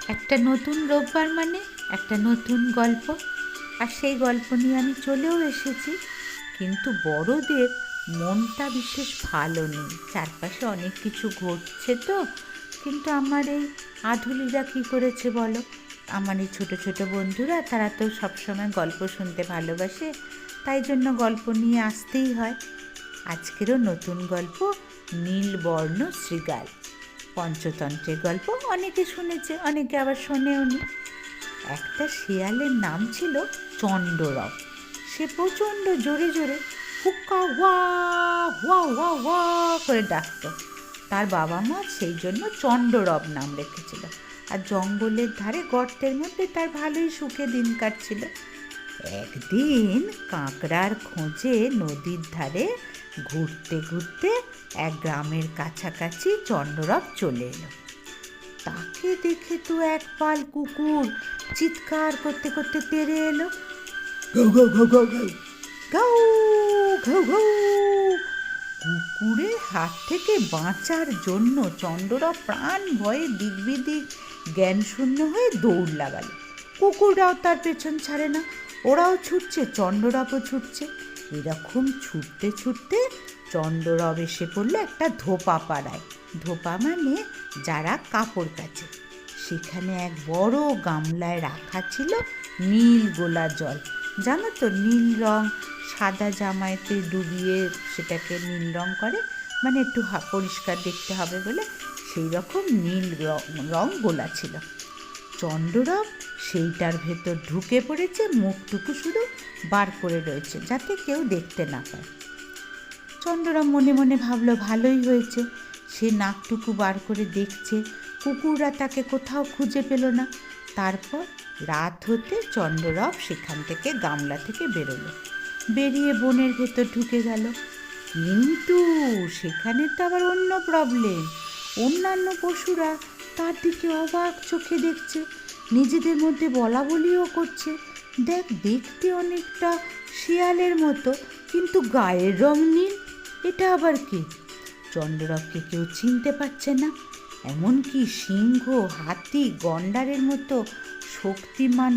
একটা নতুন রোববার মানে একটা নতুন গল্প। আর সেই গল্প নিয়ে আমি চলেও এসেছি। কিন্তু বড়দের মনটা বিশেষ ভালো নেই, চারপাশে অনেক কিছু ঘটছে তো। কিন্তু আমার এই আধুলিরা কী করেছে বলো? আমার এই ছোটো ছোটো বন্ধুরা, তারা তো সবসময় গল্প শুনতে ভালোবাসে, তাই জন্য গল্প নিয়ে আসতেই হয়। আজকেরও নতুন গল্প, নীলবর্ণ শৃগাল। পঞ্চতন্ত্রের গল্প অনেকে শুনেছে, অনেকে আবার শোনেওনি। একটা শিয়ালের নাম ছিল চণ্ডরব। সে প্রচণ্ড জোরে জোরে হুক্কা ওয়া ওয়া ওয়া ওয়া করে ডাকত। তার বাবা মা সেই জন্য চণ্ডরব নাম রেখেছিল। আর জঙ্গলের ধারে গর্তের মধ্যে তার ভালোই সুখে দিন কাটছিল। একদিন কাঁকড়ার খোঁজে নদীর ধারে ঘুরতে ঘুরতে এক গ্রামের কাছাকাছি চণ্ডরব চলে এলো। তাকে দেখে তো এক পাল কুকুর চিৎকার করতে করতে তেড়ে এলো। ঘাউ ঘাউ ঘাউ ঘাউ ঘাউ ঘাউ ঘাউ ঘাউ। কুকুরের হাত থেকে বাঁচার জন্য চণ্ডরব প্রাণ ভয়ে দিক বিদিক জ্ঞানশূন্য হয়ে দৌড় লাগালো। কুকুররাও তার পেছন ছাড়ে না, ওরাও ছুটছে, চণ্ডরবও ছুটছে। এরকম ছুটতে ছুটতে চণ্ডরব এসে পড়লো একটা ধোপা পাড়ায়। ধোপা মানে যারা কাপড় কাচে। সেখানে এক বড় গামলায় রাখা ছিল নীল গোলা জল। জানো তো, নীল রং সাদা জামাইতে ডুবিয়ে সেটাকে নীল রং করে, মানে একটু পরিষ্কার দেখতে হবে বলে সেই রকম নীল রং গোলা ছিল। চণ্ডরব সেইটার ভেতর ঢুকে পড়েছে, মুখটুকু শুধু বার করে রয়েছে যাতে কেউ দেখতে না পায়। চণ্ডরব মনে মনে ভাবলো ভালোই হয়েছে। সে নাকটুকু বার করে দেখছে, কুকুররা তাকে কোথাও খুঁজে পেল না। তারপর রাত হতে চণ্ডরব সেখান থেকে গামলা থেকে বেরোলো, বেরিয়ে বনের ভেতর ঢুকে গেল। কিন্তু সেখানে তো আবার অন্য প্রবলেম। অন্যান্য পশুরা তার দিকে অবাক চোখে দেখছে, নিজেদের মধ্যে বলা বলিও করছে, দেখ দেখতে অনেকটা শিয়ালের মতো, কিন্তু গায়ের রং নীল, এটা আবার কি? চণ্ডরবকে কেউ চিনতে পারছে না। এমনকি সিংহ, হাতি, গন্ডারের মতো শক্তিমান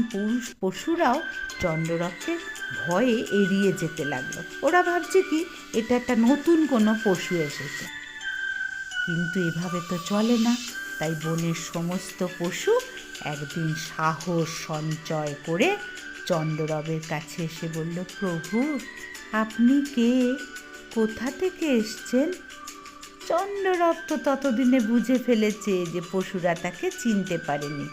পশুরাও চণ্ডরবকে ভয়ে এড়িয়ে যেতে লাগলো। ওরা ভাবছে কি এটা একটা নতুন কোনো পশু এসেছে। কিন্তু এভাবে তো চলে না। তাই বনের সমস্ত পশু একদিন সাহস সঞ্চয় করে চণ্ডরবের কাছে এসে বলল, প্রভু আপনি কে? কোথা থেকে এসছেন? চণ্ডরব তো ততদিনে বুঝে ফেলেছে যে পশুরা তাকে চিনতে পারেনি।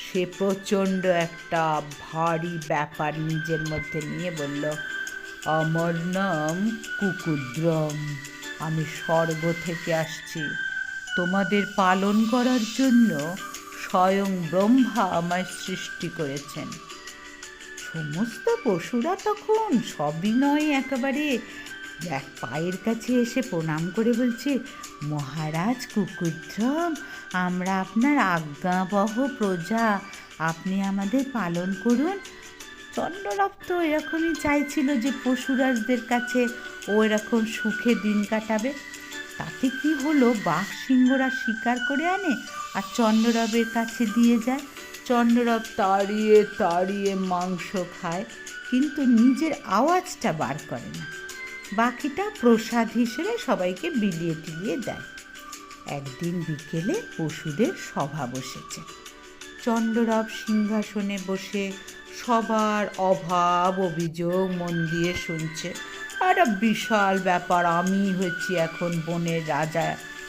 সে প্রচণ্ড একটা ভারী ব্যাপার নিজের মধ্যে নিয়ে বলল, আমার নাম কুকুদ্রম। আমি স্বর্গ থেকে আসছি। তোমাদের পালন করার জন্য স্বয়ং ব্রহ্মা আমায় সৃষ্টি করেছেন। সমস্ত পশুরা তখন সবিনয় একেবারে এক পায়ের কাছে এসে প্রণাম করে বলছে, মহারাজ কুকুদ্রম, আমরা আপনার আজ্ঞাবহ প্রজা, আপনি আমাদের পালন করুন। চণ্ডরব তো এরকমই চাইছিল যে পশুরাজদের কাছে ও এরকম সুখে দিন কাটাবে। তাতে কি হলো, বাঘ সিংহরা শিকার করে আনে আর চণ্ডরবের কাছে দিয়ে যায়। চণ্ডরব তাড়িয়ে তাড়িয়ে মাংস খায়, কিন্তু নিজের আওয়াজটা বার করে না। বাকিটা প্রসাদ হিসেবে সবাইকে বিলিয়ে টিলিয়ে দেয়। একদিন বিকেলে পশুদের সভা বসেছে। চণ্ডরব সিংহাসনে বসে সবার অভাব অভিযোগ মন দিয়ে শুনছে। একটা বিশাল ব্যাপার, আমি হচ্ছি এখন বনের রাজা,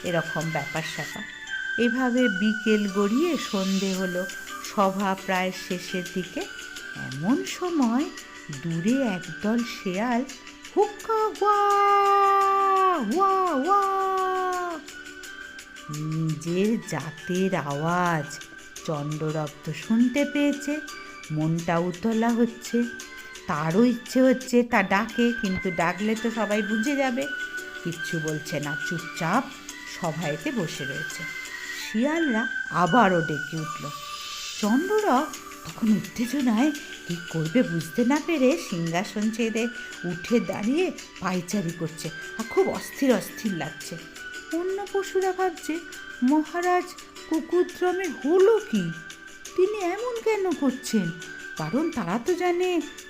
এরকম ব্যাপার স্যাপার। এভাবে বিকেল গড়িয়ে সন্ধে হলো, সভা প্রায় শেষের দিকে। এমন সময় দূরে একদল শেয়াল হুক্কা ওয়া ওয়া ওয়া, নিজের জাতের আওয়াজ চণ্ডরব তো শুনতে পেয়েছে, মনটা উতলা হচ্ছে। তারও ইচ্ছে হচ্ছে তা ডাকে, কিন্তু ডাকলে তো সবাই বুঝে যাবে। কিচ্ছু বলছে না, চুপচাপ সভায়েতে বসে রয়েছে। শিয়ালরা আবারও ডেকে উঠল। চণ্ডরব তখন উত্তেজনায় কী করবে বুঝতে না পেরে সিংহাসন ছেড়ে উঠে দাঁড়িয়ে পায়চারি করছে, আর খুব অস্থির অস্থির লাগছে। অন্য পশুরা ভাবছে, মহারাজ কুকুদ্রমের হলো কি? তিনি এমন কেন করছেন? কারণ তারা তো জানে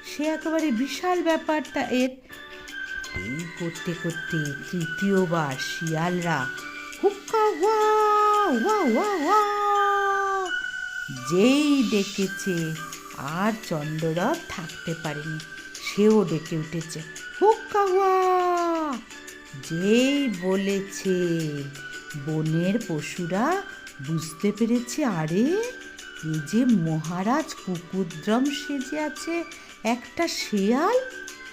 সে একেবারে বিশাল ব্যাপারটা এর। এই করতে করতে তৃতীয়বার শিয়ালরা হুক্কা ওয়া ওয়া ওয়া ওয়া যেই ডেকেছে, আর চন্দ্ররথ থাকতে পারেনি, সেও ডেকে উঠেছে হুক্কা ওয়া। যেই বলেছে, বনের পশুরা বুঝতে পেরেছে, আরে এই যে মহারাজ কুকুদ্রম সেজে আছে একটা শেয়াল,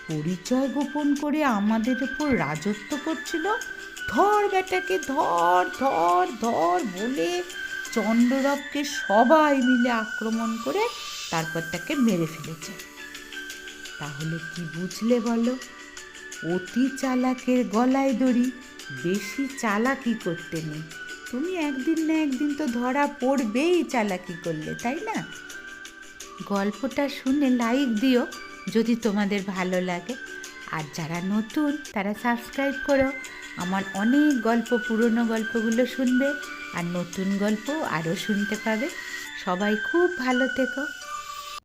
পরিচয় গোপন করে আমাদের উপর রাজত্ব করছিল, ধর বেটাকে ধর ধর ধর বলে চন্দ্ররথকে সবাই মিলে আক্রমণ করে তারপর তাকে মেরে ফেলেছে। তাহলে কি বুঝলে বলো? অতি চালাকের গলায় দড়ি, বেশি চালাকি করতে নেই। তুমি একদিন না একদিন তো ধরা পড়বেই চালাকি করলে, তাই না? গল্পটা শুনে লাইক দিও যদি তোমাদের ভালো লাগে, আর যারা নতুন তারা সাবস্ক্রাইব করো। আমার অনেক গল্প, পুরনো গল্পগুলো শুনবে, আর নতুন গল্প আরও শুনতে পাবে। সবাই খুব ভালো থেকো।